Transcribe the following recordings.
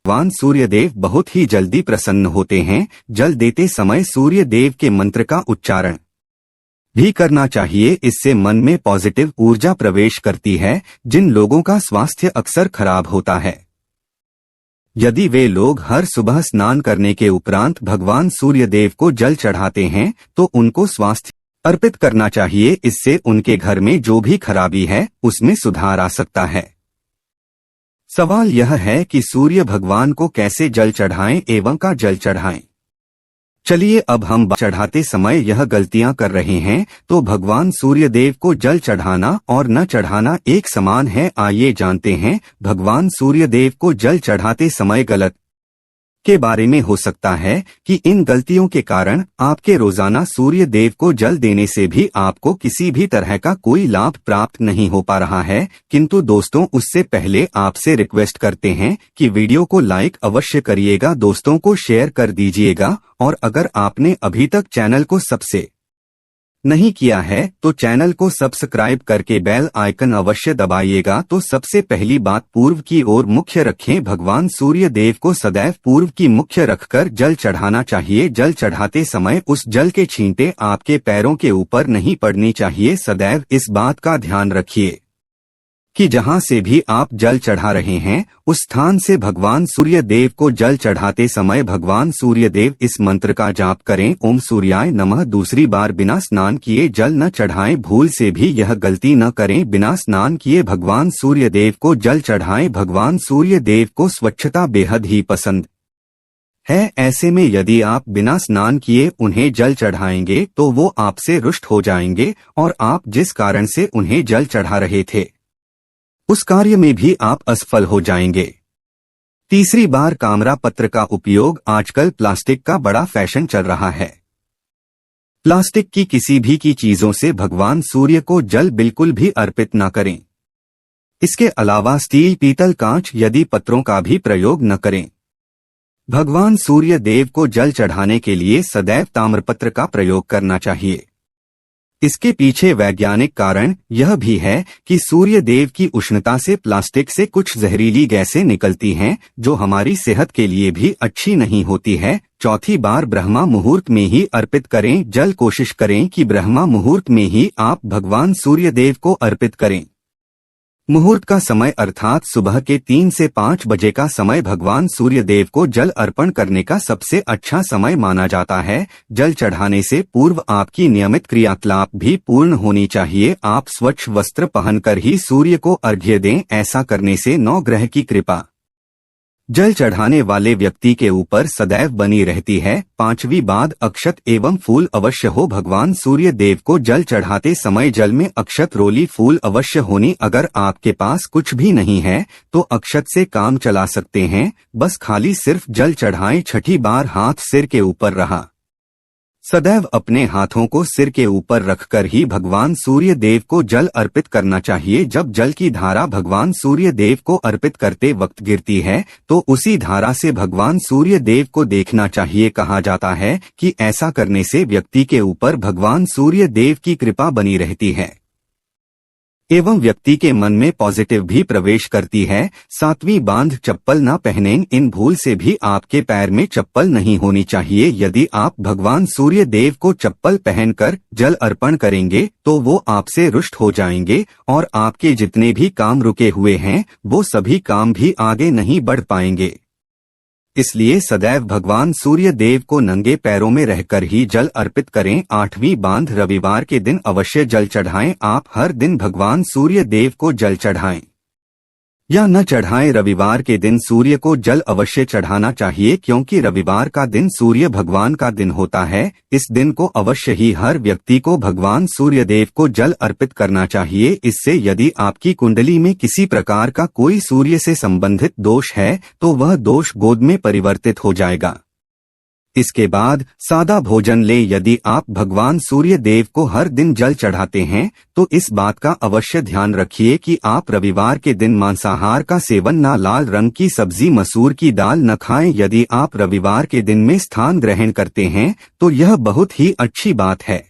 भगवान सूर्यदेव बहुत ही जल्दी प्रसन्न होते हैं। जल देते समय सूर्यदेव के मंत्र का उच्चारण भी करना चाहिए। इससे मन में पॉजिटिव ऊर्जा प्रवेश करती है। जिन लोगों का स्वास्थ्य अक्सर खराब होता है, यदि वे लोग हर सुबह स्नान करने के उपरांत भगवान सूर्यदेव को जल चढ़ाते हैं तो उनको स्वास्थ्य अर्पित करना चाहिए। इससे उनके घर में जो भी खराबी है उसमें सुधार आ सकता है। सवाल यह है कि सूर्य भगवान को कैसे जल चढ़ाएं एवं का जल चढ़ाएं। चलिए अब हम चढ़ाते समय यह गलतियां कर रहे हैं तो भगवान सूर्यदेव को जल चढ़ाना और न चढ़ाना एक समान है। आइए जानते हैं भगवान सूर्यदेव को जल चढ़ाते समय गलत के बारे में। हो सकता है कि इन गलतियों के कारण आपके रोजाना सूर्य देव को जल देने से भी आपको किसी भी तरह का कोई लाभ प्राप्त नहीं हो पा रहा है। किंतु दोस्तों, उससे पहले आपसे रिक्वेस्ट करते हैं कि वीडियो को लाइक अवश्य करिएगा, दोस्तों को शेयर कर दीजिएगा और अगर आपने अभी तक चैनल को सब्सक्राइब नहीं किया है तो चैनल को सब्सक्राइब करके बेल आइकन अवश्य दबाइएगा। तो सबसे पहली बात, पूर्व की ओर मुख्य रखें। भगवान सूर्य देव को सदैव पूर्व की मुख्य रखकर जल चढ़ाना चाहिए। जल चढ़ाते समय उस जल के छींटे आपके पैरों के ऊपर नहीं पड़नी चाहिए। सदैव इस बात का ध्यान रखिए कि जहां से भी आप जल चढ़ा रहे हैं उस स्थान से भगवान सूर्य देव को जल चढ़ाते समय भगवान सूर्य देव इस मंत्र का जाप करें, ओम सूर्याय नमः। दूसरी बार बिना स्नान किए जल न चढ़ाएं। भूल से भी यह गलती न करें, बिना स्नान किए भगवान सूर्य देव को जल चढ़ाएं। भगवान सूर्य देव को स्वच्छता बेहद ही पसंद है। ऐसे में यदि आप बिना स्नान किए उन्हें जल चढ़ाएंगे तो वो आपसे रुष्ट हो जाएंगे और आप जिस कारण से उन्हें जल चढ़ा रहे थे उस कार्य में भी आप असफल हो जाएंगे। तीसरी बार, कामरा पत्र का उपयोग। आजकल प्लास्टिक का बड़ा फैशन चल रहा है। प्लास्टिक की किसी भी की चीजों से भगवान सूर्य को जल बिल्कुल भी अर्पित न करें। इसके अलावा स्टील, पीतल, कांच यदि पत्रों का भी प्रयोग न करें। भगवान सूर्य देव को जल चढ़ाने के लिए सदैव ताम्रपत्र का प्रयोग करना चाहिए। इसके पीछे वैज्ञानिक कारण यह भी है कि सूर्य देव की उष्णता से प्लास्टिक से कुछ जहरीली गैसें निकलती हैं जो हमारी सेहत के लिए भी अच्छी नहीं होती है। चौथी बार, ब्रह्मा मुहूर्त में ही अर्पित करें जल। कोशिश करें कि ब्रह्मा मुहूर्त में ही आप भगवान सूर्य देव को अर्पित करें। मुहूर्त का समय अर्थात सुबह के 3 से 5 बजे का समय भगवान सूर्य देव को जल अर्पण करने का सबसे अच्छा समय माना जाता है। जल चढ़ाने से पूर्व आपकी नियमित क्रियाकलाप भी पूर्ण होनी चाहिए। आप स्वच्छ वस्त्र पहनकर ही सूर्य को अर्घ्य दें। ऐसा करने से 9 ग्रह की कृपा जल चढ़ाने वाले व्यक्ति के ऊपर सदैव बनी रहती है। पांचवी बात, अक्षत एवं फूल अवश्य हो। भगवान सूर्य देव को जल चढ़ाते समय जल में अक्षत, रोली, फूल अवश्य होनी। अगर आपके पास कुछ भी नहीं है तो अक्षत से काम चला सकते हैं, बस खाली सिर्फ जल चढ़ाएं। छठी बार, हाथ सिर के ऊपर रहा। सदैव अपने हाथों को सिर के ऊपर रखकर ही भगवान सूर्य देव को जल अर्पित करना चाहिए। जब जल की धारा भगवान सूर्य देव को अर्पित करते वक्त गिरती है तो उसी धारा से भगवान सूर्य देव को देखना चाहिए। कहा जाता है कि ऐसा करने से व्यक्ति के ऊपर भगवान सूर्य देव की कृपा बनी रहती है एवं व्यक्ति के मन में पॉजिटिव भी प्रवेश करती है। सातवीं बात, चप्पल न पहनें। इन भूल से भी आपके पैर में चप्पल नहीं होनी चाहिए। यदि आप भगवान सूर्य देव को चप्पल पहनकर जल अर्पण करेंगे तो वो आपसे रुष्ट हो जाएंगे और आपके जितने भी काम रुके हुए हैं वो सभी काम भी आगे नहीं बढ़ पाएंगे। इसलिए सदैव भगवान सूर्य देव को नंगे पैरों में रहकर ही जल अर्पित करें। आठवीं बात, रविवार के दिन अवश्य जल चढ़ाएं। आप हर दिन भगवान सूर्य देव को जल चढ़ाएं या न चढ़ाएं, रविवार के दिन सूर्य को जल अवश्य चढ़ाना चाहिए क्योंकि रविवार का दिन सूर्य भगवान का दिन होता है। इस दिन को अवश्य ही हर व्यक्ति को भगवान सूर्य देव को जल अर्पित करना चाहिए। इससे यदि आपकी कुंडली में किसी प्रकार का कोई सूर्य से संबंधित दोष है तो वह दोष गोद में परिवर्तित हो जाएगा। इसके बाद सादा भोजन ले। यदि आप भगवान सूर्य देव को हर दिन जल चढ़ाते हैं तो इस बात का अवश्य ध्यान रखिए कि आप रविवार के दिन मांसाहार का सेवन न, लाल रंग की सब्जी, मसूर की दाल न खाएं। यदि आप रविवार के दिन में स्थान ग्रहण करते हैं तो यह बहुत ही अच्छी बात है।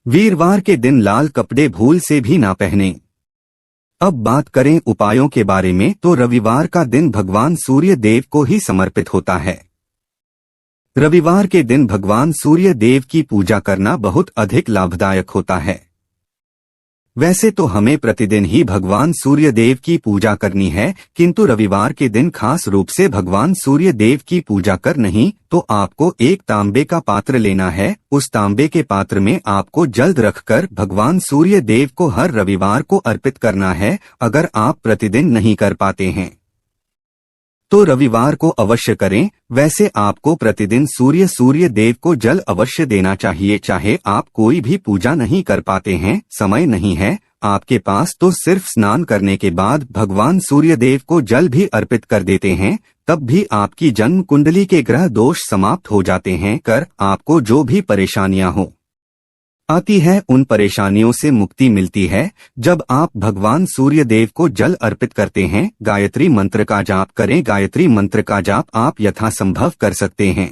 वीरवार के दिन लाल कपड़े भूल से भी ना पहनें। अब बात करें उपायों के बारे में, तो रविवार का दिन भगवान सूर्य देव को ही समर्पित होता है। रविवार के दिन भगवान सूर्य देव की पूजा करना बहुत अधिक लाभदायक होता है। वैसे तो हमें प्रतिदिन ही भगवान सूर्य देव की पूजा करनी है, किंतु रविवार के दिन खास रूप से भगवान सूर्य देव की पूजा कर नहीं तो आपको एक तांबे का पात्र लेना है। उस तांबे के पात्र में आपको जल रखकर भगवान सूर्य देव को हर रविवार को अर्पित करना है। अगर आप प्रतिदिन नहीं कर पाते हैं तो रविवार को अवश्य करें। वैसे आपको प्रतिदिन सूर्य देव को जल अवश्य देना चाहिए, चाहे आप कोई भी पूजा नहीं कर पाते हैं, समय नहीं है आपके पास, तो सिर्फ स्नान करने के बाद भगवान सूर्य देव को जल भी अर्पित कर देते हैं, तब भी आपकी जन्म कुंडली के ग्रह दोष समाप्त हो जाते हैं। आपको जो भी परेशानियां हो आती है उन परेशानियों से मुक्ति मिलती है जब आप भगवान सूर्य देव को जल अर्पित करते हैं। गायत्री मंत्र का जाप करें। गायत्री मंत्र का जाप आप यथासंभव कर सकते हैं।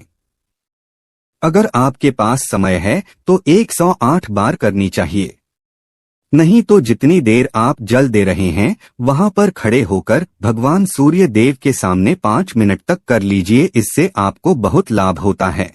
अगर आपके पास समय है तो 108 बार करनी चाहिए, नहीं तो जितनी देर आप जल दे रहे हैं वहां पर खड़े होकर भगवान सूर्य देव के सामने 5 मिनट तक कर लीजिए, इससे आपको बहुत लाभ होता है।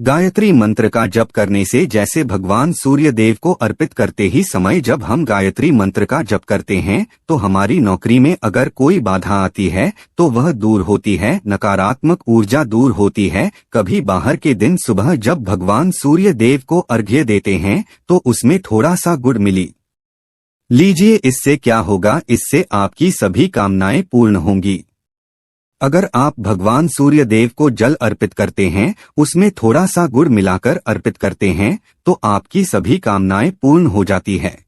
गायत्री मंत्र का जप करने से जैसे भगवान सूर्य देव को अर्पित करते ही समय जब हम गायत्री मंत्र का जप करते हैं तो हमारी नौकरी में अगर कोई बाधा आती है तो वह दूर होती है, नकारात्मक ऊर्जा दूर होती है। कभी बाहर के दिन सुबह जब भगवान सूर्य देव को अर्घ्य देते हैं तो उसमें थोड़ा सा गुड़ मिली लीजिए, इससे क्या होगा, इससे आपकी सभी कामनाएं पूर्ण होंगी। अगर आप भगवान सूर्य देव को जल अर्पित करते हैं, उसमें थोड़ा सा गुड़ मिलाकर अर्पित करते हैं तो आपकी सभी कामनाएं पूर्ण हो जाती है।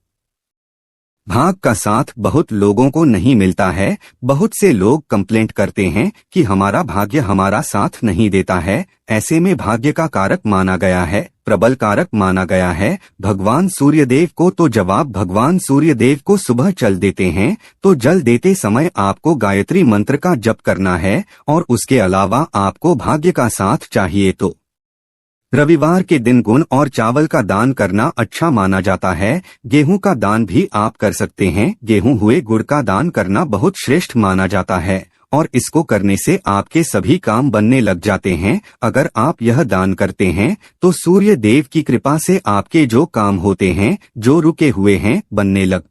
भाग का साथ बहुत लोगों को नहीं मिलता है। बहुत से लोग कंप्लेंट करते हैं कि हमारा भाग्य हमारा साथ नहीं देता है। ऐसे में भाग्य का कारक माना गया है, प्रबल कारक माना गया है भगवान सूर्यदेव को। तो जवाब भगवान सूर्यदेव को सुबह जल देते हैं तो जल देते समय आपको गायत्री मंत्र का जप करना है, और उसके अलावा आपको भाग्य का साथ चाहिए तो रविवार के दिन गुण और चावल का दान करना अच्छा माना जाता है। गेहूं का दान भी आप कर सकते हैं। गेहूं हुए गुड़ का दान करना बहुत श्रेष्ठ माना जाता है और इसको करने से आपके सभी काम बनने लग जाते हैं। अगर आप यह दान करते हैं तो सूर्य देव की कृपा से आपके जो काम होते हैं, जो रुके हुए हैं, बनने लग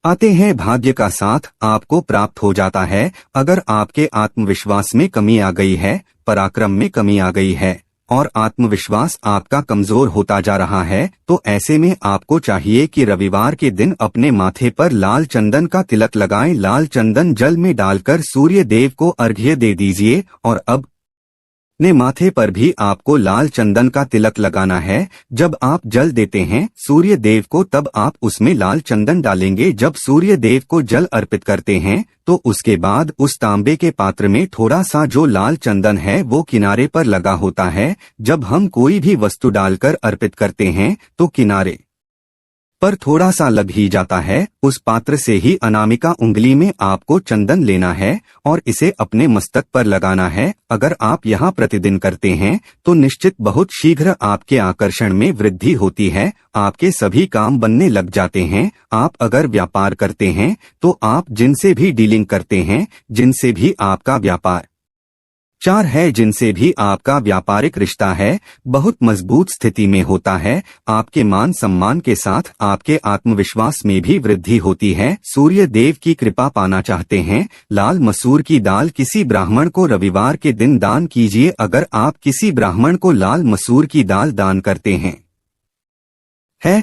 आते हैं। भाग्य का साथ आपको प्राप्त हो जाता है। अगर आपके आत्मविश्वास में कमी आ गई है, पराक्रम में कमी आ गई है और आत्मविश्वास आपका कमजोर होता जा रहा है, तो ऐसे में आपको चाहिए कि रविवार के दिन अपने माथे पर लाल चंदन का तिलक लगाएं। लाल चंदन जल में डालकर सूर्य देव को अर्घ्य दे दीजिए। और अब अपने माथे पर भी आपको लाल चंदन का तिलक लगाना है। जब आप जल देते हैं सूर्य देव को, तब आप उसमें लाल चंदन डालेंगे। जब सूर्य देव को जल अर्पित करते हैं तो उसके बाद उस तांबे के पात्र में थोड़ा सा जो लाल चंदन है वो किनारे पर लगा होता है। जब हम कोई भी वस्तु डालकर अर्पित करते हैं तो किनारे पर थोड़ा सा लग ही जाता है। उस पात्र से ही अनामिका उंगली में आपको चंदन लेना है और इसे अपने मस्तक पर लगाना है। अगर आप यहाँ प्रतिदिन करते हैं तो निश्चित बहुत शीघ्र आपके आकर्षण में वृद्धि होती है, आपके सभी काम बनने लग जाते हैं। आप अगर व्यापार करते हैं तो आप जिनसे भी डीलिंग करते हैं, जिनसे भी आपका व्यापार चार है, जिनसे भी आपका व्यापारिक रिश्ता है, बहुत मजबूत स्थिति में होता है। आपके मान सम्मान के साथ आपके आत्मविश्वास में भी वृद्धि होती है। सूर्य देव की कृपा पाना चाहते हैं, लाल मसूर की दाल किसी ब्राह्मण को रविवार के दिन दान कीजिए। अगर आप किसी ब्राह्मण को लाल मसूर की दाल दान करते हैं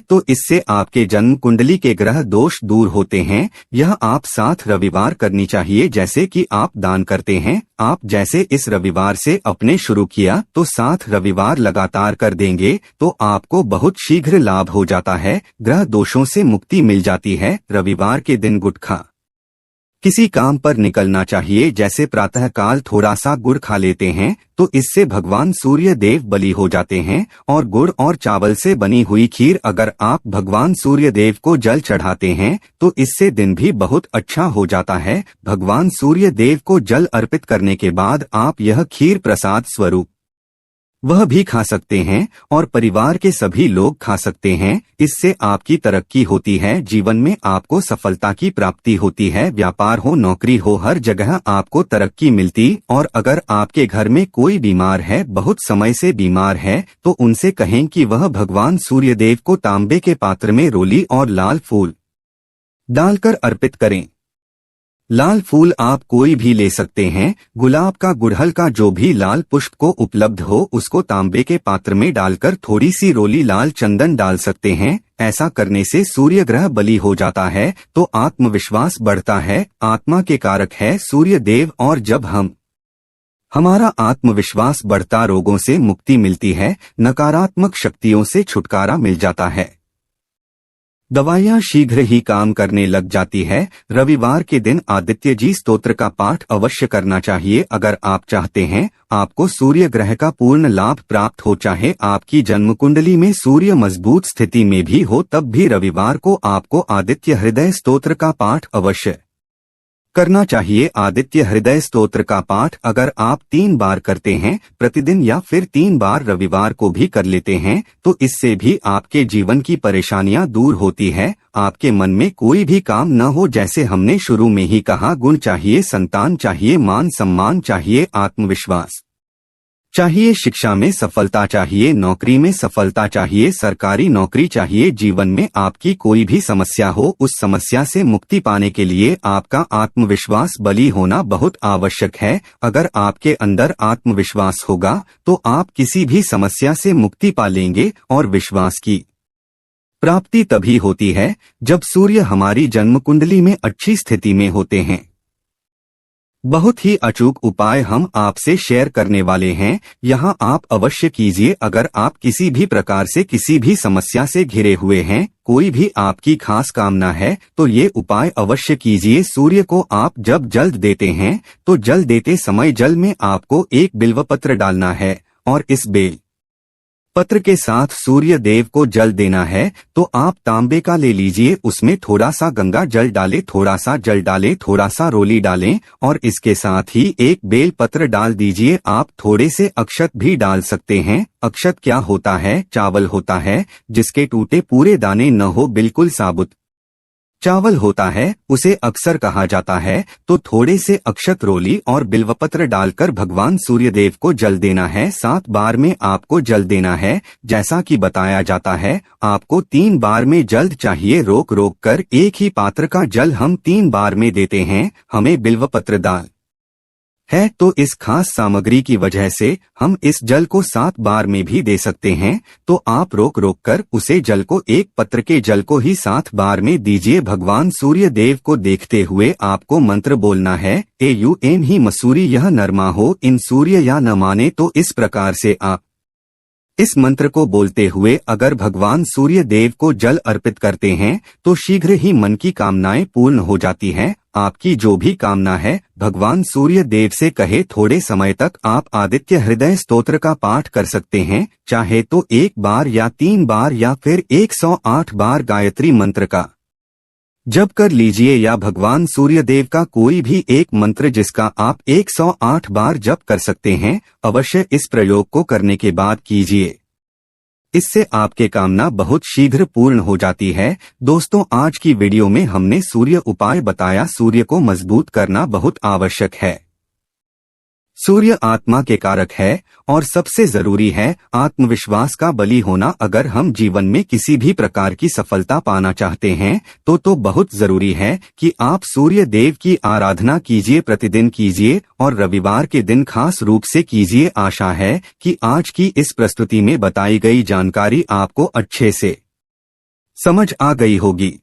तो इससे आपके जन्म कुंडली के ग्रह दोष दूर होते हैं। यह आप 7 रविवार करनी चाहिए जैसे कि आप दान करते हैं। आप जैसे इस रविवार से अपने शुरू किया तो 7 रविवार लगातार कर देंगे तो आपको बहुत शीघ्र लाभ हो जाता है, ग्रह दोषों से मुक्ति मिल जाती है। रविवार के दिन गुटखा किसी काम पर निकलना चाहिए, जैसे प्रातःकाल थोड़ा सा गुड़ खा लेते हैं तो इससे भगवान सूर्य देव बलि हो जाते हैं। और गुड़ और चावल से बनी हुई खीर अगर आप भगवान सूर्य देव को जल चढ़ाते हैं तो इससे दिन भी बहुत अच्छा हो जाता है। भगवान सूर्य देव को जल अर्पित करने के बाद आप यह खीर प्रसाद स्वरूप वह भी खा सकते हैं और परिवार के सभी लोग खा सकते हैं। इससे आपकी तरक्की होती है, जीवन में आपको सफलता की प्राप्ति होती है, व्यापार हो नौकरी हो हर जगह आपको तरक्की मिलती। और अगर आपके घर में कोई बीमार है, बहुत समय से बीमार है, तो उनसे कहें कि वह भगवान सूर्यदेव को तांबे के पात्र में रोली और लाल फूल डालकर अर्पित करें। लाल फूल आप कोई भी ले सकते हैं, गुलाब का, गुड़हल का, जो भी लाल पुष्प को उपलब्ध हो उसको तांबे के पात्र में डालकर थोड़ी सी रोली लाल चंदन डाल सकते हैं। ऐसा करने से सूर्य ग्रह बली हो जाता है तो आत्मविश्वास बढ़ता है। आत्मा के कारक है सूर्य देव, और जब हमारा आत्मविश्वास बढ़ता, रोगों से मुक्ति मिलती है, नकारात्मक शक्तियों से छुटकारा मिल जाता है, दवाइयाँ शीघ्र ही काम करने लग जाती है। रविवार के दिन आदित्य जी स्तोत्र का पाठ अवश्य करना चाहिए। अगर आप चाहते हैं आपको सूर्य ग्रह का पूर्ण लाभ प्राप्त हो, चाहे आपकी जन्म कुंडली में सूर्य मजबूत स्थिति में भी हो, तब भी रविवार को आपको आदित्य हृदय स्तोत्र का पाठ अवश्य करना चाहिए। आदित्य हृदय स्तोत्र का पाठ अगर आप 3 बार करते हैं प्रतिदिन, या फिर 3 बार रविवार को भी कर लेते हैं, तो इससे भी आपके जीवन की परेशानियां दूर होती है। आपके मन में कोई भी काम न हो, जैसे हमने शुरू में ही कहा, गुण चाहिए, संतान चाहिए, मान सम्मान चाहिए, आत्मविश्वास चाहिए, शिक्षा में सफलता चाहिए, नौकरी में सफलता चाहिए, सरकारी नौकरी चाहिए। जीवन में आपकी कोई भी समस्या हो, उस समस्या से मुक्ति पाने के लिए आपका आत्मविश्वास बली होना बहुत आवश्यक है। अगर आपके अंदर आत्मविश्वास होगा तो आप किसी भी समस्या से मुक्ति पा लेंगे। और विश्वास की प्राप्ति तभी होती है जब सूर्य हमारी जन्म कुंडली में अच्छी स्थिति में होते हैं। बहुत ही अचूक उपाय हम आपसे शेयर करने वाले हैं, यहाँ आप अवश्य कीजिए। अगर आप किसी भी प्रकार से किसी भी समस्या से घिरे हुए हैं, कोई भी आपकी खास कामना है, तो ये उपाय अवश्य कीजिए। सूर्य को आप जब जल देते हैं तो जल देते समय जल में आपको एक बिल्वपत्र डालना है, और इस बेल पत्र के साथ सूर्य देव को जल देना है। तो आप तांबे का ले लीजिए, उसमें थोड़ा सा गंगा जल डालें, थोड़ा सा जल डालें, थोड़ा सा रोली डालें, और इसके साथ ही एक बेल पत्र डाल दीजिए। आप थोड़े से अक्षत भी डाल सकते हैं। अक्षत क्या होता है? चावल होता है, जिसके टूटे पूरे दाने न हो, बिल्कुल साबुत चावल होता है, उसे अक्सर कहा जाता है। तो थोड़े से अक्षत, रोली और बिल्वपत्र डालकर भगवान सूर्यदेव को जल देना है। 7 बार में आपको जल देना है। जैसा कि बताया जाता है, आपको 3 बार में जल चाहिए, रोक रोक कर। एक ही पात्र का जल हम 3 बार में देते हैं। हमें बिल्वपत्र दाल है तो इस खास सामग्री की वजह से हम इस जल को 7 बार में भी दे सकते हैं। तो आप रोक रोक कर उसे जल को, एक पत्र के जल को ही 7 बार में दीजिए। भगवान सूर्य देव को देखते हुए आपको मंत्र बोलना है, एम ही मसूरी यह नरमा हो, इन सूर्य या न माने। तो इस प्रकार से आप इस मंत्र को बोलते हुए अगर भगवान सूर्य देव को जल अर्पित करते हैं तो शीघ्र ही मन की कामनाएं पूर्ण हो जाती हैं। आपकी जो भी कामना है भगवान सूर्य देव से कहे। थोड़े समय तक आप आदित्य हृदय स्तोत्र का पाठ कर सकते हैं, चाहे तो 1 बार या 3 बार या फिर 108 बार गायत्री मंत्र का जप कर लीजिए, या भगवान सूर्यदेव का कोई भी एक मंत्र जिसका आप 108 बार जप कर सकते हैं। अवश्य इस प्रयोग को करने के बाद कीजिए, इससे आपके कामना बहुत शीघ्र पूर्ण हो जाती है। दोस्तों, आज की वीडियो में हमने सूर्य उपाय बताया। सूर्य को मजबूत करना बहुत आवश्यक है। सूर्य आत्मा के कारक है और सबसे जरूरी है आत्मविश्वास का बली होना। अगर हम जीवन में किसी भी प्रकार की सफलता पाना चाहते हैं तो बहुत जरूरी है कि आप सूर्य देव की आराधना कीजिए, प्रतिदिन कीजिए, और रविवार के दिन खास रूप से कीजिए। आशा है कि आज की इस प्रस्तुति में बताई गई जानकारी आपको अच्छे से समझ आ गई होगी।